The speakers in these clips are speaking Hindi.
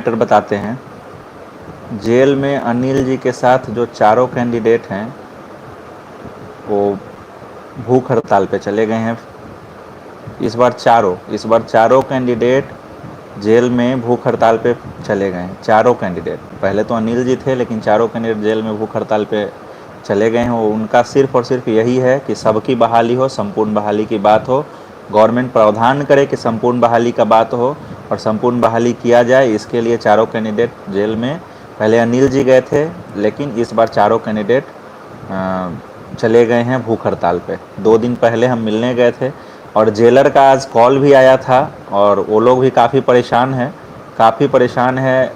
मैटर बताते हैं। जेल में अनिल जी के साथ जो चारों कैंडिडेट हैं वो भूख हड़ताल पे चले गए हैं। इस बार चारों कैंडिडेट जेल में भूख हड़ताल पे चले गए हैं। चारों कैंडिडेट, पहले तो अनिल जी थे लेकिन चारों कैंडिडेट जेल में भूख हड़ताल पे चले गए हैं। वो उनका सिर्फ और सिर्फ यही है कि सबकी बहाली हो, संपूर्ण बहाली की बात हो, गवर्नमेंट प्रावधान करे कि संपूर्ण बहाली का बात हो और संपूर्ण बहाली किया जाए। इसके लिए चारों कैंडिडेट जेल में, पहले अनिल जी गए थे लेकिन इस बार चारों कैंडिडेट चले गए हैं भूख हड़ताल पे। 2 दिन पहले हम मिलने गए थे और जेलर का आज कॉल भी आया था और वो लोग भी काफ़ी परेशान है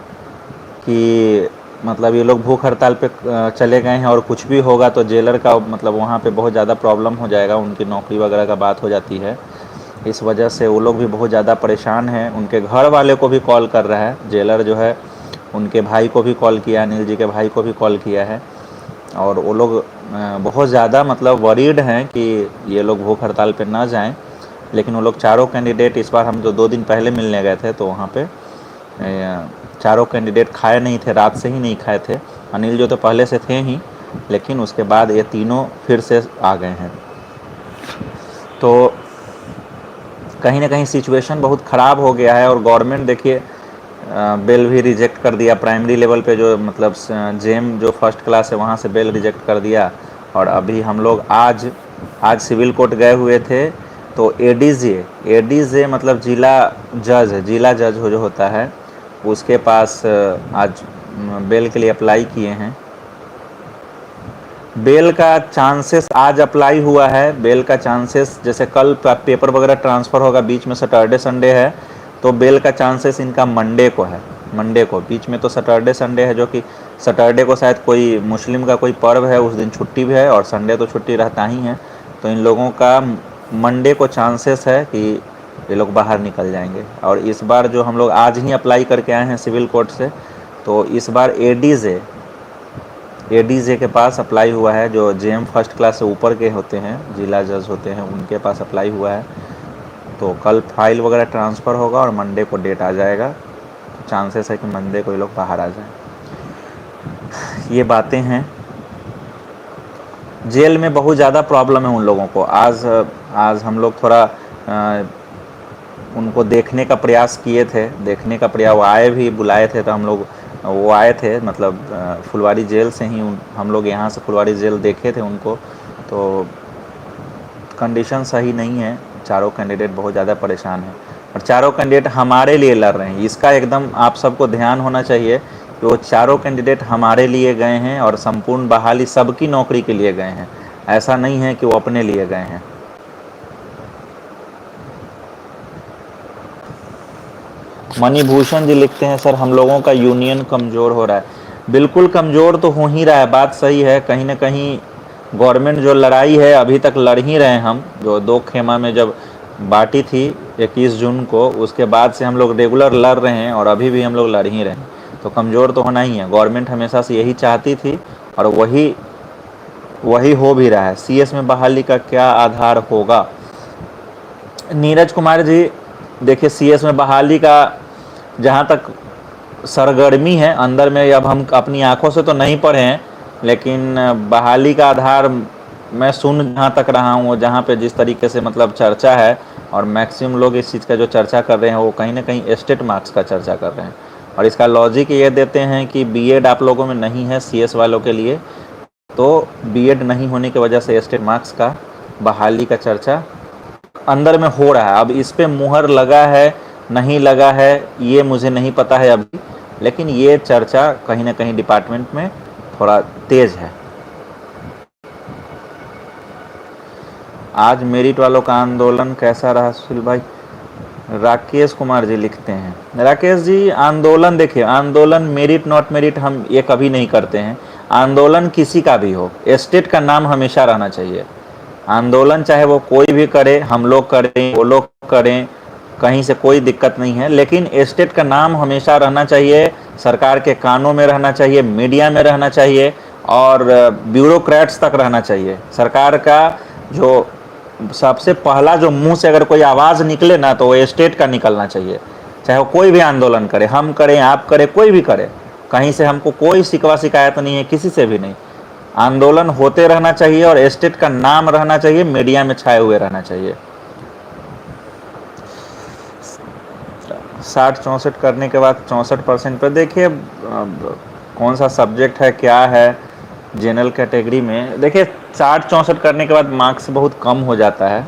कि मतलब ये लोग भूख हड़ताल पे चले गए हैं और कुछ भी होगा तो जेलर का मतलब वहाँ पे बहुत ज़्यादा प्रॉब्लम हो जाएगा, उनकी नौकरी वगैरह का बात हो जाती है। इस वजह से वो लोग भी बहुत ज़्यादा परेशान हैं। उनके घर वाले को भी कॉल कर रहा है जेलर जो है, उनके भाई को भी कॉल किया, अनिल जी के भाई को भी कॉल किया है और वो लोग बहुत ज़्यादा मतलब वरीड हैं कि ये लोग भूख हड़ताल पे ना जाएं। लेकिन वो लोग चारों कैंडिडेट, इस बार हम जो 2 दिन पहले मिलने गए थे तो वहाँ पे चारों कैंडिडेट खाए नहीं थे, रात से ही नहीं खाए थे। अनिल जो तो पहले से थे ही, लेकिन उसके बाद ये तीनों फिर से आ गए हैं। तो कहीं ना कहीं सिचुएशन बहुत ख़राब हो गया है और गवर्नमेंट देखिए बेल भी रिजेक्ट कर दिया। प्राइमरी लेवल पे जो मतलब जेम जो फर्स्ट क्लास है वहाँ से बेल रिजेक्ट कर दिया। और अभी हम लोग आज सिविल कोर्ट गए हुए थे तो एडीजे मतलब जिला जज जो होता है उसके पास आज बेल के लिए अप्लाई किए हैं। बेल का चांसेस आज अप्लाई हुआ है। बेल का चांसेस जैसे कल पेपर वगैरह ट्रांसफ़र होगा, बीच में सैटरडे संडे है तो बेल का चांसेस इनका मंडे को है। मंडे को, बीच में तो सैटरडे संडे है जो कि सैटरडे को शायद कोई मुस्लिम का कोई पर्व है, उस दिन छुट्टी भी है और संडे तो छुट्टी रहता ही है। तो इन लोगों का मंडे को चांसेस है कि ये लोग बाहर निकल जाएंगे। और इस बार जो हम लोग आज ही अप्लाई करके आए हैं सिविल कोर्ट से, तो इस बार एडीजे के पास अप्लाई हुआ है। जो जेएम फर्स्ट क्लास से ऊपर के होते हैं, जिला जज होते हैं, उनके पास अप्लाई हुआ है। तो कल फाइल वगैरह ट्रांसफ़र होगा और मंडे को डेट आ जाएगा। तो चांसेस है कि मंडे को ये लोग बाहर आ जाएं। ये बातें हैं। जेल में बहुत ज़्यादा प्रॉब्लम है उन लोगों को। आज हम लोग थोड़ा उनको देखने का प्रयास किए थे, वो आए भी, बुलाए थे तो हम लोग वो आए थे मतलब फुलवारी जेल से ही हम लोग यहाँ से फुलवारी जेल देखे थे उनको। तो कंडीशन सही नहीं है, चारों कैंडिडेट बहुत ज़्यादा परेशान हैं और चारों कैंडिडेट हमारे लिए लड़ रहे हैं। इसका एकदम आप सबको ध्यान होना चाहिए कि वो चारों कैंडिडेट हमारे लिए गए हैं और संपूर्ण बहाली सबकी नौकरी के लिए गए हैं। ऐसा नहीं है कि वो अपने लिए गए हैं। मणिभूषण जी लिखते हैं, सर हम लोगों का यूनियन कमज़ोर हो रहा है। बिल्कुल कमज़ोर तो हो ही रहा है, बात सही है। कहीं ना कहीं गवर्नमेंट जो लड़ाई है अभी तक लड़ ही रहे हैं हम। जो 2 खेमा में जब बांटी थी 21 जून को, उसके बाद से हम लोग रेगुलर लड़ रहे हैं और अभी भी हम लोग लड़ ही रहे हैं। तो कमज़ोर तो होना ही है। गवर्नमेंट हमेशा से यही चाहती थी और वही हो भी रहा है। सीएस में बहाली का क्या आधार होगा? नीरज कुमार जी देखिए, सीएस में बहाली का जहाँ तक सरगर्मी है अंदर में, अब हम अपनी आंखों से तो नहीं पढ़े हैं लेकिन बहाली का आधार मैं सुन जहाँ तक रहा हूँ, जहाँ पे जिस तरीके से मतलब चर्चा है और मैक्सिमम लोग इस चीज़ का जो चर्चा कर रहे हैं वो कहीं ना कहीं एस्टेट मार्क्स का चर्चा कर रहे हैं। और इसका लॉजिक ये देते हैं कि बीएड आप लोगों में नहीं है सीएस वालों के लिए, तो बीएड नहीं होने की वजह से एस्टेट मार्क्स का बहाली का चर्चा अंदर में हो रहा है। अब इस पे मुहर लगा है नहीं लगा है ये मुझे नहीं पता है अभी, लेकिन ये चर्चा कहीं ना कहीं डिपार्टमेंट में थोड़ा तेज है। आज मेरिट वालों का आंदोलन कैसा रहा सुशील भाई? राकेश कुमार जी लिखते हैं, राकेश जी आंदोलन देखिए, आंदोलन मेरिट नॉट मेरिट हम ये कभी नहीं करते हैं। आंदोलन किसी का भी हो, स्टेट का नाम हमेशा रहना चाहिए। आंदोलन चाहे वो कोई भी करे, हम लोग करें, वो लोग करें, कहीं से कोई दिक्कत नहीं है, लेकिन स्टेट का नाम हमेशा रहना चाहिए, सरकार के कानों में रहना चाहिए, मीडिया में रहना चाहिए और ब्यूरोक्रेट्स तक रहना चाहिए। सरकार का जो सबसे पहला जो मुंह से अगर कोई आवाज़ निकले ना तो वो स्टेट का निकलना चाहिए। चाहे वो कोई भी आंदोलन करे, हम करें, आप करें, कोई भी करे, कहीं से हमको कोई शिकवा शिकायत नहीं है, किसी से भी नहीं। आंदोलन होते रहना चाहिए और एस्टेट का नाम रहना चाहिए, मीडिया में छाए हुए रहना चाहिए। 60-64 करने के बाद 64% पर देखिए कौन सा सब्जेक्ट है, क्या है जनरल कैटेगरी में। देखिए 60-64 करने के बाद मार्क्स बहुत कम हो जाता है,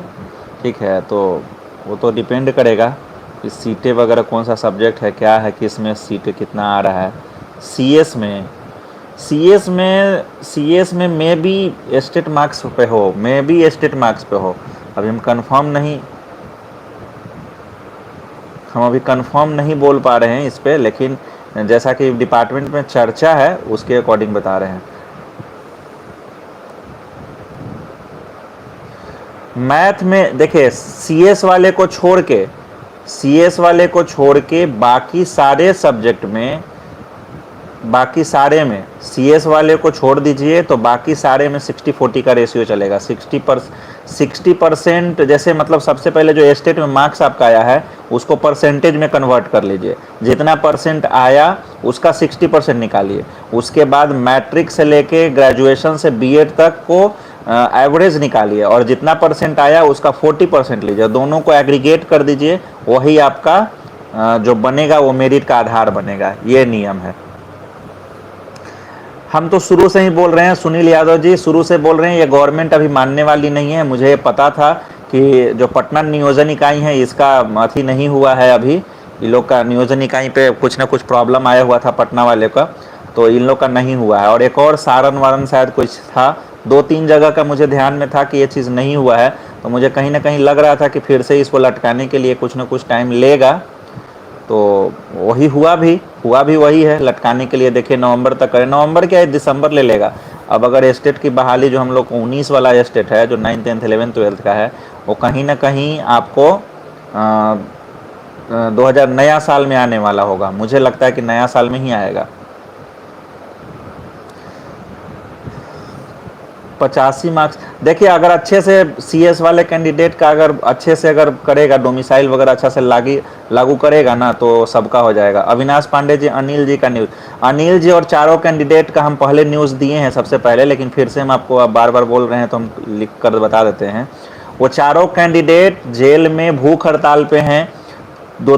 ठीक है, तो वो तो डिपेंड करेगा कि सीटें वगैरह कौन सा सब्जेक्ट है, क्या है, किस में सीटें कितना आ रहा है। सीएस में मे बी एस्टेट मार्क्स पे हो, मे बी एस्टेट मार्क्स पे हो, अभी हम अभी कंफर्म नहीं बोल पा रहे हैं इस पे, लेकिन जैसा कि डिपार्टमेंट में चर्चा है उसके अकॉर्डिंग बता रहे हैं। मैथ में देखिए सीएस वाले को छोड़ के बाकी सारे सब्जेक्ट में, बाकी सारे में सीएस वाले को छोड़ दीजिए तो बाकी सारे में 60-40 का रेशियो चलेगा। 60% जैसे मतलब सबसे पहले जो एस्टेट में मार्क्स आपका आया है उसको परसेंटेज में कन्वर्ट कर लीजिए, जितना परसेंट आया उसका 60% निकालिए, उसके बाद मैट्रिक से लेके ग्रेजुएशन से बीएड तक को एवरेज निकालिए और जितना परसेंट आया उसका 40% लीजिए, दोनों को एग्रीगेट कर दीजिए, वही आपका जो बनेगा वो मेरिट का आधार बनेगा। ये नियम है। हम तो शुरू से ही बोल रहे हैं, सुनील यादव जी शुरू से बोल रहे हैं, ये गवर्नमेंट अभी मानने वाली नहीं है। मुझे पता था कि जो पटना नियोजन इकाई है इसका अथी नहीं हुआ है, अभी इन लोग का नियोजन इकाई पे कुछ ना कुछ प्रॉब्लम आया हुआ था पटना वाले का, तो इन लोग का नहीं हुआ है। और एक और सारण वारन शायद कुछ था, 2-3 जगह का मुझे ध्यान में था कि ये चीज़ नहीं हुआ है, तो मुझे कहीं ना कहीं लग रहा था कि फिर से इसको लटकाने के लिए कुछ ना कुछ टाइम लेगा, तो वही हुआ भी वही है लटकाने के लिए। देखिए नवंबर तक करें, नवंबर क्या है, दिसंबर ले लेगा। अब अगर एस्टेट की बहाली जो हम लोग को 19 वाला एस्टेट है जो 9th 10th 11th 12th का है, वो कहीं ना कहीं आपको 2000 नया साल में आने वाला होगा, मुझे लगता है कि नया साल में ही आएगा। 85 मार्क्स देखिए, अगर अच्छे से सीएस वाले कैंडिडेट का अगर अच्छे से अगर करेगा, डोमिसाइल वगैरह अच्छा से लागू करेगा ना, तो सबका हो जाएगा। अविनाश पांडे जी, अनिल जी का न्यूज़, अनिल जी और चारों कैंडिडेट का हम पहले न्यूज़ दिए हैं सबसे पहले, लेकिन फिर से हम आपको अब बार बार बोल रहे हैं तो हम लिख कर बता देते हैं। वो चारों कैंडिडेट जेल में भूख हड़ताल पे हैं। 2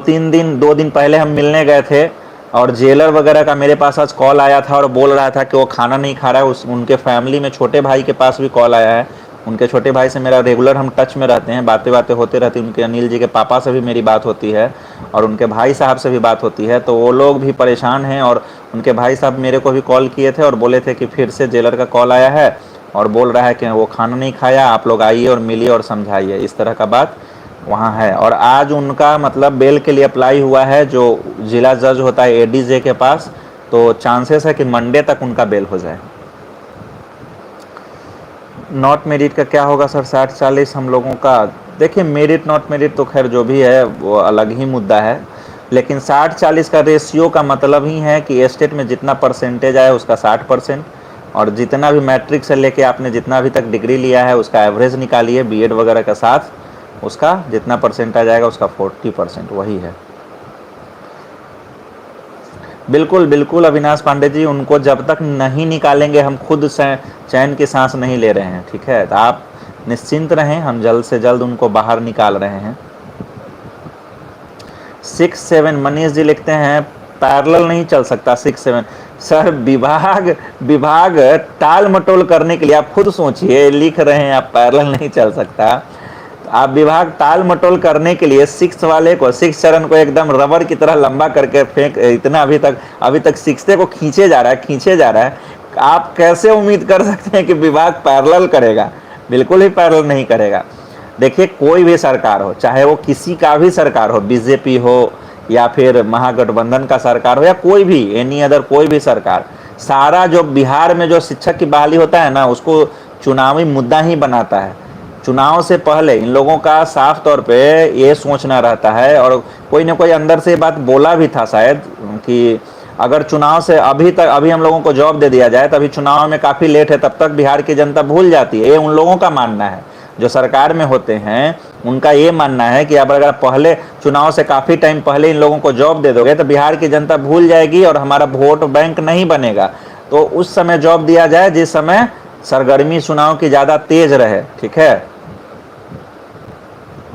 दिन पहले हम मिलने गए थे और जेलर वगैरह का मेरे पास आज कॉल आया था और बोल रहा था कि वो खाना नहीं खा रहा है। उनके फैमिली में छोटे भाई के पास भी कॉल आया है, उनके छोटे भाई से मेरा रेगुलर हम टच में रहते हैं, बातें होते रहती हैं। उनके अनिल जी के पापा से भी मेरी बात होती है और उनके भाई साहब से भी बात होती है, तो वो लोग भी परेशान हैं। और उनके भाई साहब मेरे को भी कॉल किए थे और बोले थे कि फिर से जेलर का कॉल आया है और बोल रहा है कि वो खाना नहीं खाया, आप लोग आइए और मिलिए और समझाइए, इस तरह का बात वहाँ है। और आज उनका मतलब बेल के लिए अप्लाई हुआ है जो जिला जज होता है एडीजे के पास, तो चांसेस है कि मंडे तक उनका बेल हो जाए। नॉट मेरिट का क्या होगा सर? 60-40 हम लोगों का, देखिए मेरिट नॉट मेरिट तो खैर जो भी है वो अलग ही मुद्दा है, लेकिन 60-40 का रेशियो का मतलब ही है कि एस्टेट में जितना परसेंटेज आया उसका 60%, और जितना भी मैट्रिक से लेके आपने जितना अभी तक डिग्री लिया है उसका एवरेज निकालिए बीएड वगैरह का साथ, उसका जितना परसेंटेज आएगा उसका 40%, वही है। बिल्कुल बिल्कुल अविनाश पांडे जी, उनको जब तक नहीं निकालेंगे हम खुद से चैन की सांस नहीं ले रहे हैं, ठीक है, तो आप निश्चिंत रहें, हम जल्द से जल्द उनको बाहर निकाल रहे हैं। 6-7 मनीष जी लिखते हैं पैरेलल नहीं चल सकता 6-7 सर, विभाग टाल मटोल करने के लिए, आप खुद सोचिए, लिख रहे हैं आप पैरेलल नहीं चल सकता, आप विभाग टाल मटोल करने के लिए 6 वाले को, 6 चरण को एकदम रबर की तरह लंबा करके फेंक, इतना अभी तक 6 को खींचे जा रहा है। आप कैसे उम्मीद कर सकते हैं कि विभाग पैरेलल करेगा? बिल्कुल ही पैरेलल नहीं करेगा। देखिए कोई भी सरकार हो, चाहे वो किसी का भी सरकार हो, बीजेपी हो या फिर महागठबंधन का सरकार हो या कोई भी एनी अदर कोई भी सरकार, सारा जो बिहार में जो शिक्षक की बहाली होता है ना, उसको चुनावी मुद्दा ही बनाता है। चुनाव से पहले इन लोगों का साफ तौर पे ये सोचना रहता है, और कोई ना कोई अंदर से बात बोला भी था शायद कि अगर चुनाव से अभी हम लोगों को जॉब दे दिया जाए तो अभी चुनाव में काफ़ी लेट है, तब तक बिहार की जनता भूल जाती है। ये उन लोगों का मानना है जो सरकार में होते हैं, उनका ये मानना है कि अब अगर पहले चुनाव से काफ़ी टाइम पहले इन लोगों को जॉब दे दोगे तो बिहार की जनता भूल जाएगी और हमारा वोट बैंक नहीं बनेगा। तो उस समय जॉब दिया जाए जिस समय सरगर्मी चुनाव की ज़्यादा तेज रहे, ठीक है।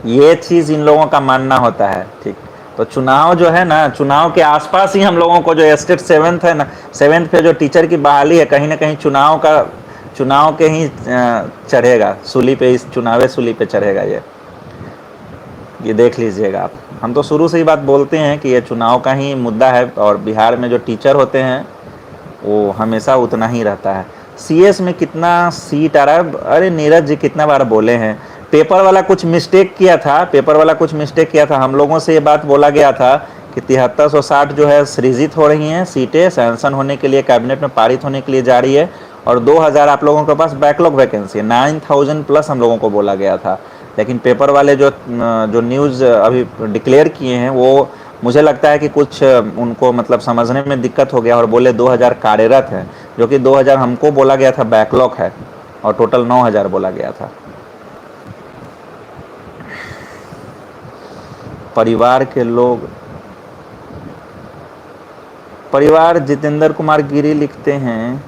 ये चीज़ इन लोगों का मानना होता है, ठीक। तो चुनाव जो है ना, चुनाव के आसपास ही हम लोगों को जो स्टेट सेवेंथ है ना, सेवेंथ पे जो टीचर की बहाली है, कहीं ना कहीं चुनाव के ही चढ़ेगा सूली पे, इस चुनावे सूली पे चढ़ेगा ये देख लीजिएगा आप। हम तो शुरू से ही बात बोलते हैं कि ये चुनाव का ही मुद्दा है और बिहार में जो टीचर होते हैं वो हमेशा उतना ही रहता है। सीएस में कितना सीट आ रहा है, अरे नीरज जी कितना बार बोले हैं, पेपर वाला कुछ मिस्टेक किया था, हम लोगों से ये बात बोला गया था कि 7360 जो है सृजित हो रही हैं सीटें, सैंक्शन होने के लिए कैबिनेट में पारित होने के लिए जा रही है, और 2000 आप लोगों के पास बैकलॉग वैकेंसी है, 9000 प्लस हम लोगों को बोला गया था। लेकिन पेपर वाले जो न्यूज़ अभी डिक्लेयर किए हैं वो मुझे लगता है कि कुछ उनको मतलब समझने में दिक्कत हो गया और बोले 2000 कार्यरत है, जो कि 2000 हमको बोला गया था बैकलॉग है, और टोटल 9000 बोला गया था। परिवार जितेंद्र कुमार गिरी लिखते हैं,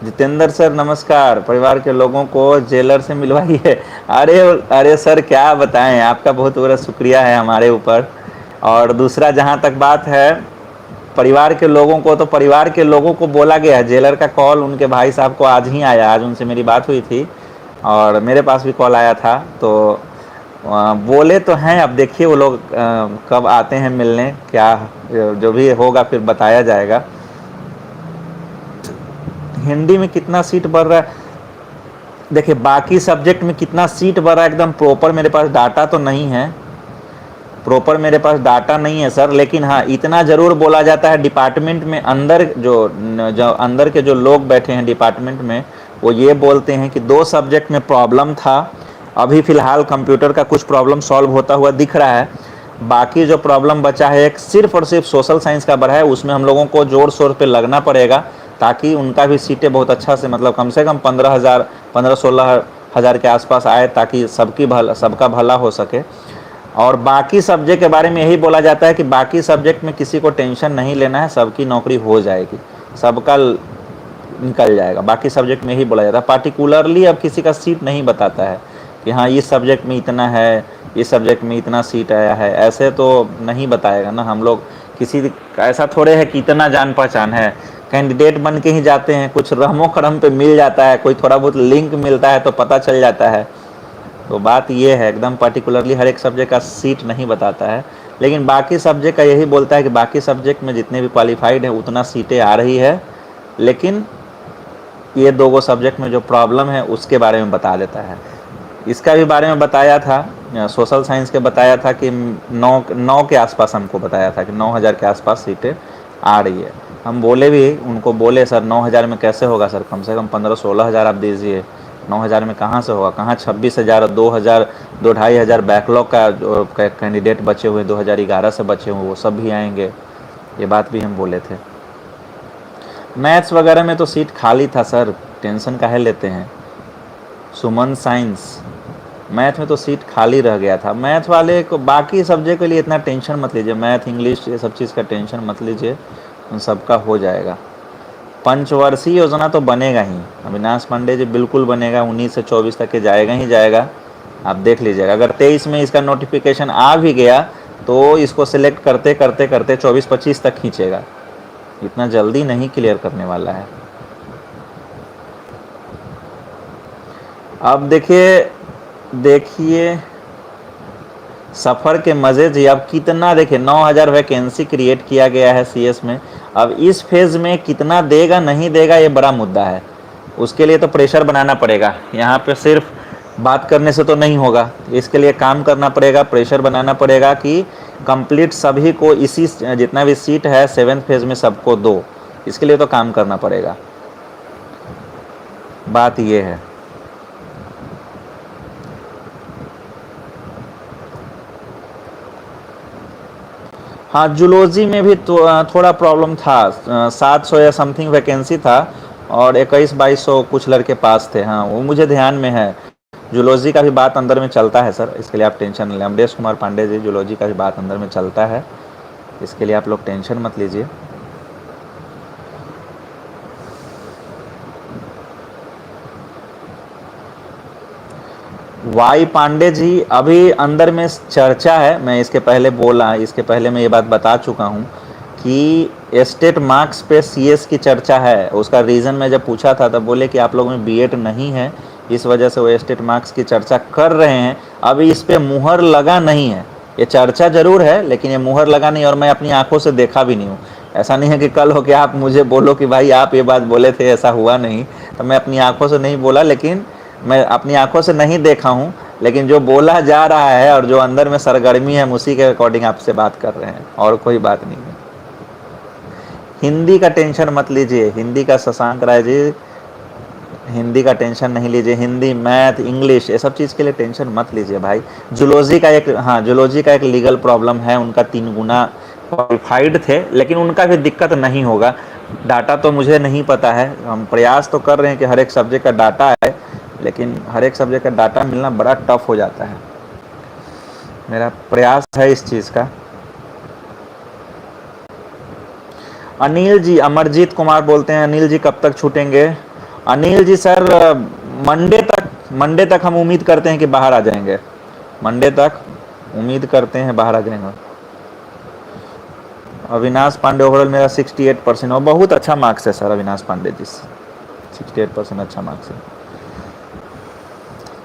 जितेंद्र सर नमस्कार, परिवार के लोगों को जेलर से मिलवाइए। अरे सर क्या बताएं, आपका बहुत बड़ा शुक्रिया है हमारे ऊपर। और दूसरा जहां तक बात है परिवार के लोगों को, तो परिवार के लोगों को बोला गया है, जेलर का कॉल उनके भाई साहब को आज ही आया, आज उनसे मेरी बात हुई थी और मेरे पास भी कॉल आया था। तो बोले तो हैं, अब देखिए वो लोग कब आते हैं मिलने, क्या जो भी होगा फिर बताया जाएगा। हिंदी में कितना सीट बढ़ रहा है, देखिए बाकी सब्जेक्ट में कितना सीट बढ़ रहा है एकदम प्रॉपर मेरे पास डाटा तो नहीं है, सर, लेकिन हाँ इतना ज़रूर बोला जाता है डिपार्टमेंट में अंदर जो अंदर के जो लोग बैठे हैं डिपार्टमेंट में, वो ये बोलते हैं कि 2 सब्जेक्ट में प्रॉब्लम था, अभी फ़िलहाल कंप्यूटर का कुछ प्रॉब्लम सॉल्व होता हुआ दिख रहा है, बाकी जो प्रॉब्लम बचा है एक सिर्फ और सिर्फ सोशल साइंस का बढ़ा है, उसमें हम लोगों को जोर शोर पे लगना पड़ेगा ताकि उनका भी सीटें बहुत अच्छा से मतलब कम से कम 15-16 हज़ार के आसपास आए, ताकि सबका भला हो सके। और बाकी सब्जेक्ट के बारे में यही बोला जाता है कि बाकी सब्जेक्ट में किसी को टेंशन नहीं लेना है, सबकी नौकरी हो जाएगी, सबका निकल जाएगा, बाकी सब्जेक्ट में यही बोला जाता है। पार्टिकुलरली अब किसी का सीट नहीं बताता है कि हाँ इस सब्जेक्ट में इतना है, इस सब्जेक्ट में इतना सीट आया है, ऐसे तो नहीं बताएगा ना। हम लोग किसी ऐसा थोड़े है कि इतना जान पहचान है, कैंडिडेट बन के ही जाते हैं, कुछ रहमो करम पे मिल जाता है, कोई थोड़ा बहुत लिंक मिलता है तो पता चल जाता है। तो बात ये है, एकदम पर्टिकुलरली हर एक सब्जेक्ट का सीट नहीं बताता है, लेकिन बाकी सब्जेक्ट का यही बोलता है कि बाकी सब्जेक्ट में जितने भी क्वालिफाइड है उतना सीटें आ रही है, लेकिन ये 2 सब्जेक्ट में जो प्रॉब्लम है उसके बारे में बता देता है। इसका भी बारे में बताया था, सोशल साइंस के बताया था कि 9 के आसपास हमको बताया था कि 9000 के आसपास सीटें आ रही है। हम बोले भी, उनको बोले सर 9000 में कैसे होगा सर, कम से कम 15-16 हज़ार आप दीजिए, 9000 में कहाँ से होगा, कहाँ 26,000 और 2,000-2,500 बैकलॉग का जो कैंडिडेट बचे हुए 2011 से बचे हुए वो सब भी आएंगे, ये बात भी हम बोले थे। मैथ्स वगैरह में तो सीट खाली था सर, टेंशन काहे लेते हैं। सुमन साइंस, मैथ में तो सीट खाली रह गया था, मैथ वाले को, बाकी सब्जेक्ट के लिए इतना टेंशन मत लीजिए, मैथ इंग्लिश ये सब चीज़ का टेंशन मत लीजिए, उन सबका हो जाएगा। पंचवर्षीय योजना तो बनेगा ही, अविनाश पांडे जी बिल्कुल बनेगा, 19 से 24 तक के जाएगा ही जाएगा, आप देख लीजिएगा। अगर 23 में इसका नोटिफिकेशन आ भी गया तो इसको सिलेक्ट करते करते करते 24-25 तक खींचेगा, इतना जल्दी नहीं क्लियर करने वाला है। अब देखिए सफ़र के मज़े जी, अब कितना देखिए 9000 वैकेंसी क्रिएट किया गया है सीएस में, अब इस फेज़ में कितना देगा नहीं देगा ये बड़ा मुद्दा है, उसके लिए तो प्रेशर बनाना पड़ेगा, यहाँ पे सिर्फ बात करने से तो नहीं होगा, इसके लिए काम करना पड़ेगा, प्रेशर बनाना पड़ेगा कि कंप्लीट सभी को इसी जितना भी सीट है 7th फेज़ में सबको दो, इसके लिए तो काम करना पड़ेगा, बात ये है। हाँ जूलॉजी में भी तो थोड़ा प्रॉब्लम था, 700 या समथिंग वैकेंसी था और 21-2200 कुछ लड़के पास थे, हाँ वो मुझे ध्यान में है। जूलॉजी का भी बात अंदर में चलता है सर, इसके लिए आप टेंशन न लें। अमरेश कुमार पांडे जी, जूलॉजी का भी बात अंदर में चलता है, इसके लिए आप लोग टेंशन मत लीजिए। वाई पांडे जी, अभी अंदर में चर्चा है, मैं इसके पहले बोला, इसके पहले मैं ये बात बता चुका हूँ कि एस्टेट मार्क्स पे सीएस की चर्चा है। उसका रीज़न मैं जब पूछा था तब बोले कि आप लोगों में बीएड नहीं है, इस वजह से वो एस्टेट मार्क्स की चर्चा कर रहे हैं। अभी इस पे मुहर लगा नहीं है, ये चर्चा जरूर है लेकिन ये मुहर लगा नहीं, और मैं अपनी आंखों से देखा भी नहीं हूँ। ऐसा नहीं है कि कल हो के आप मुझे बोलो कि भाई आप ये बात बोले थे, ऐसा हुआ नहीं। तो मैं अपनी आंखों से नहीं बोला, लेकिन मैं अपनी आंखों से नहीं देखा हूँ, लेकिन जो बोला जा रहा है और जो अंदर में सरगर्मी है, हम उसी के अकॉर्डिंग आपसे बात कर रहे हैं, और कोई बात नहीं है। हिंदी का टेंशन मत लीजिए, हिंदी का शशांक राय जी, हिंदी का टेंशन नहीं लीजिए। हिंदी, मैथ, इंग्लिश, ये सब चीज़ के लिए टेंशन मत लीजिए भाई। जूलॉजी का एक, हाँ, जूलॉजी का एक लीगल प्रॉब्लम है, उनका 3 गुना क्वालिफाइड थे, लेकिन उनका भी दिक्कत नहीं होगा। डाटा तो मुझे नहीं पता है, हम प्रयास तो कर रहे हैं कि हर एक सब्जेक्ट का डाटा है, लेकिन हर एक सब्जेक्ट का डाटा मिलना बड़ा टफ हो जाता है। मेरा प्रयास है इस चीज़ का। अनिल जी, अमरजीत कुमार बोलते हैं, अनिल जी कब तक छूटेंगे? अनिल जी सर, मंडे तक हम उम्मीद करते हैं कि बाहर आ जाएंगे, मंडे तक उम्मीद करते हैं बाहर आ जाएंगे। अविनाश पांडे, ओवरऑल मेरा 68% और बहुत अच्छा मार्क्स है सर अविनाश पांडे जी, 68% अच्छा मार्क्स है।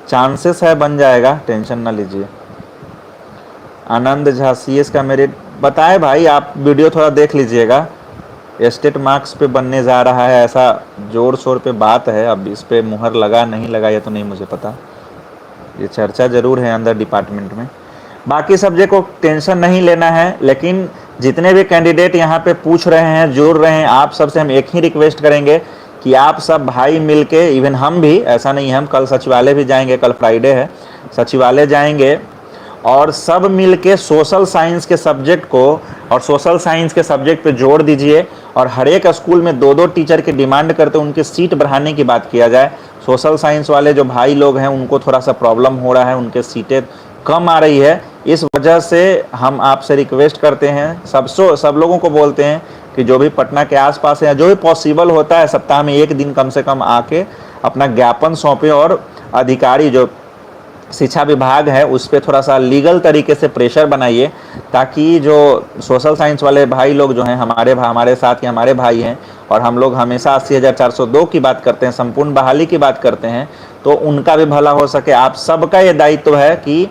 चांसेस है बन जाएगा, टेंशन ना लीजिए। आनंद झा, सीएस का मेरिट बताए भाई, आप वीडियो थोड़ा देख लीजिएगा। एस्टेट मार्क्स पे बनने जा रहा है, ऐसा जोर शोर पे बात है। अब इस पे मुहर लगा नहीं लगा ये तो नहीं मुझे पता, ये चर्चा जरूर है अंदर डिपार्टमेंट में। बाकी सब्जेक्ट को टेंशन नहीं लेना है, लेकिन जितने भी कैंडिडेट यहाँ पे पूछ रहे हैं, जुड़ रहे हैं, आप सबसे हम एक ही रिक्वेस्ट करेंगे कि आप सब भाई मिलके, इवन हम भी, ऐसा नहीं है, हम कल सचिवालय भी जाएंगे, कल फ्राइडे है, सचिवालय जाएंगे और सब मिलके सोशल साइंस के सब्जेक्ट को और सोशल साइंस के सब्जेक्ट पे जोड़ दीजिए, और हर एक स्कूल में 2-2 टीचर की डिमांड करते उनकी सीट बढ़ाने की बात किया जाए। सोशल साइंस वाले जो भाई लोग हैं उनको थोड़ा सा प्रॉब्लम हो रहा है, उनके सीटें कम आ रही है, इस वजह से हम आपसे रिक्वेस्ट करते हैं, सब लोगों को बोलते हैं कि जो भी पटना के आसपास है, जो भी पॉसिबल होता है, सप्ताह में 1 दिन कम से कम आके अपना ज्ञापन सौंपे, और अधिकारी जो शिक्षा विभाग है उस पर थोड़ा सा लीगल तरीके से प्रेशर बनाइए, ताकि जो सोशल साइंस वाले भाई लोग जो हैं, हमारे साथ के हमारे भाई हैं, और हम लोग हमेशा 80,402 की बात करते हैं, संपूर्ण बहाली की बात करते हैं, तो उनका भी भला हो सके। आप सबका ये दायित्व है कि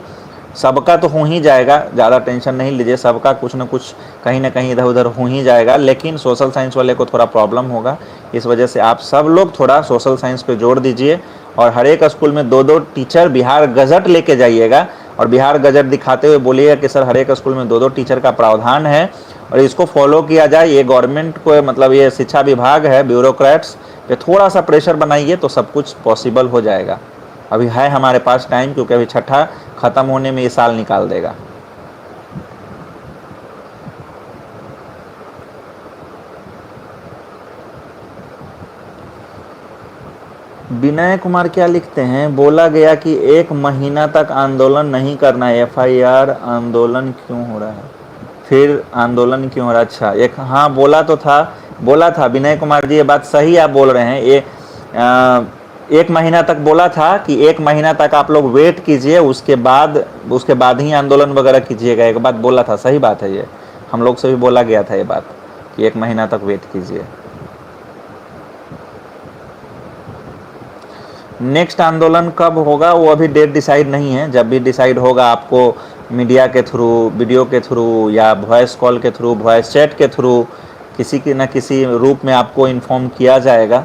सबका तो हो ही जाएगा, ज़्यादा टेंशन नहीं लीजिए, सबका कुछ न कुछ कहीं ना कहीं इधर उधर हो ही जाएगा, लेकिन सोशल साइंस वाले को थोड़ा प्रॉब्लम होगा। इस वजह से आप सब लोग थोड़ा सोशल साइंस पे जोड़ दीजिए, और हर एक स्कूल में 2-2 टीचर बिहार गजट लेके जाइएगा, और बिहार गजट दिखाते हुए बोलिएगा कि सर हर एक स्कूल में 2-2 टीचर का प्रावधान है, और इसको फॉलो किया जाए। ये गवर्नमेंट को, मतलब ये शिक्षा विभाग है, ब्यूरोक्रेट्स पे थोड़ा सा प्रेशर बनाइए तो सब कुछ पॉसिबल हो जाएगा। अभी है हमारे पास टाइम, क्योंकि अभी छठा ख़त्म होने में ये साल निकाल देगा। विनय कुमार क्या लिखते हैं, बोला गया कि 1 महीना तक आंदोलन नहीं करना है, एफआईआर आंदोलन क्यों हो रहा है, फिर आंदोलन क्यों हो रहा है? अच्छा, एक, हाँ बोला तो था, बोला था विनय कुमार जी, ये बात सही आप बोल रहे हैं। ये 1 महीना तक बोला था कि 1 महीना तक आप लोग वेट कीजिए, उसके बाद ही आंदोलन वगैरह कीजिएगा, एक बात बोला था, सही बात है, ये हम लोग से भी बोला गया था ये बात कि 1 महीना तक वेट कीजिए। नेक्स्ट आंदोलन कब होगा वो अभी डेट डिसाइड नहीं है, जब भी डिसाइड होगा आपको मीडिया के थ्रू, वीडियो के थ्रू, या वॉइस कॉल के थ्रू, वॉइस चैट के थ्रू, किसी की न किसी रूप में आपको इन्फॉर्म किया जाएगा।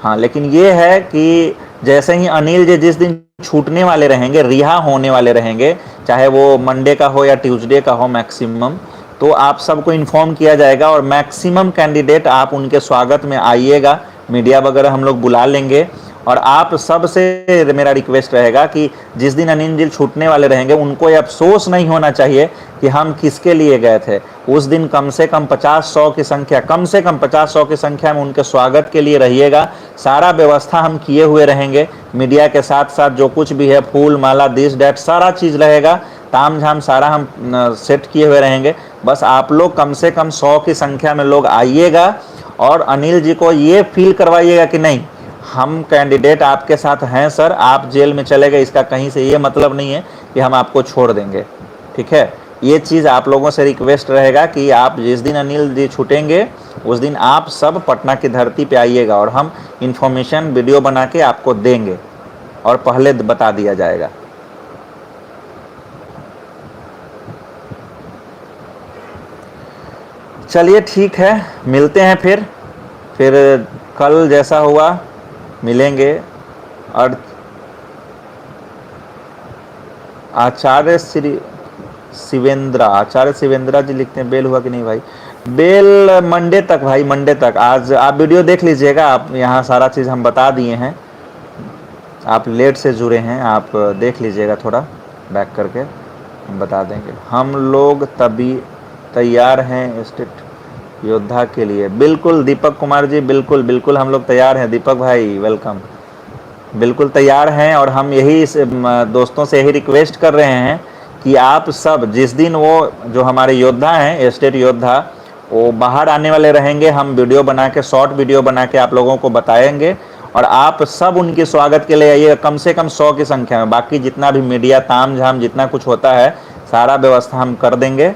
हाँ, लेकिन ये है कि जैसे ही अनिल जी जिस दिन छूटने वाले रहेंगे, रिहा होने वाले रहेंगे, चाहे वो मंडे का हो या ट्यूसडे का हो मैक्सिमम, तो आप सबको इन्फॉर्म किया जाएगा, और मैक्सिमम कैंडिडेट आप उनके स्वागत में आइएगा, मीडिया वगैरह हम लोग बुला लेंगे। और आप सबसे मेरा रिक्वेस्ट रहेगा कि जिस दिन अनिल जी छूटने वाले रहेंगे, उनको ये अफसोस नहीं होना चाहिए कि हम किसके लिए गए थे। उस दिन कम से कम 50-100 की संख्या, कम से कम 50-100 की संख्या में उनके स्वागत के लिए रहिएगा। सारा व्यवस्था हम किए हुए रहेंगे, मीडिया के साथ साथ जो कुछ भी है, फूल माला दिस डैट सारा चीज़ रहेगा, ताम झाम सारा हम सेट किए हुए रहेंगे। बस आप लोग कम से कम 100 की संख्या में लोग आइएगा और अनिल जी को ये फील करवाइएगा कि नहीं, हम कैंडिडेट आपके साथ हैं सर, आप जेल में चले गए इसका कहीं से ये मतलब नहीं है कि हम आपको छोड़ देंगे। ठीक है, ये चीज़ आप लोगों से रिक्वेस्ट रहेगा कि आप जिस दिन अनिल जी छूटेंगे उस दिन आप सब पटना की धरती पे आइएगा और हम इन्फॉर्मेशन वीडियो बना के आपको देंगे और पहले बता दिया जाएगा। चलिए ठीक है, मिलते हैं फिर कल जैसा हुआ मिलेंगे। और आचार्य शिवेंद्रा जी लिखते हैं बेल हुआ कि नहीं भाई? बेल मंडे तक भाई, मंडे तक। आज आप वीडियो देख लीजिएगा, आप यहाँ सारा चीज़ हम बता दिए हैं। आप लेट से जुड़े हैं, आप देख लीजिएगा, थोड़ा बैक करके हम बता देंगे। हम लोग तभी तैयार हैं स्टेट योद्धा के लिए। बिल्कुल दीपक कुमार जी, बिल्कुल बिल्कुल हम लोग तैयार हैं। दीपक भाई वेलकम, बिल्कुल तैयार हैं। और हम यही दोस्तों से यही रिक्वेस्ट कर रहे हैं कि आप सब जिस दिन वो जो हमारे योद्धा हैं, स्टेट योद्धा, वो बाहर आने वाले रहेंगे, हम वीडियो बना के, शॉर्ट वीडियो बना के आप लोगों को बताएंगे और आप सब उनके स्वागत के लिए आइए, कम से कम 100 की संख्या में। बाकी जितना भी मीडिया ताम झाम जितना कुछ होता है सारा व्यवस्था हम कर देंगे।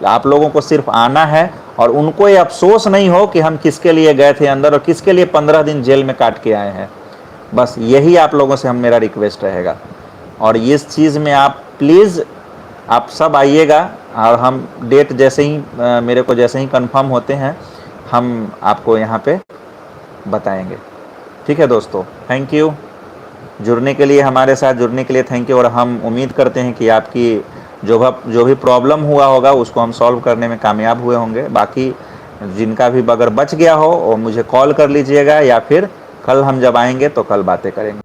आप लोगों को सिर्फ आना है और उनको ये अफसोस नहीं हो कि हम किसके लिए गए थे अंदर और किसके लिए 15 दिन जेल में काट के आए हैं। बस यही आप लोगों से मेरा रिक्वेस्ट रहेगा। और इस चीज़ में आप प्लीज़ आप सब आइएगा और हम डेट जैसे ही मेरे को जैसे ही कंफर्म होते हैं हम आपको यहाँ पे बताएंगे। ठीक है दोस्तों, थैंक यू जुड़ने के लिए, हमारे साथ जुड़ने के लिए थैंक यू। और हम उम्मीद करते हैं कि आपकी जो भी प्रॉब्लम हुआ होगा उसको हम सॉल्व करने में कामयाब हुए होंगे। बाकी जिनका भी अगर बच गया हो वो मुझे कॉल कर लीजिएगा या फिर कल हम जब आएंगे तो कल बातें करेंगे।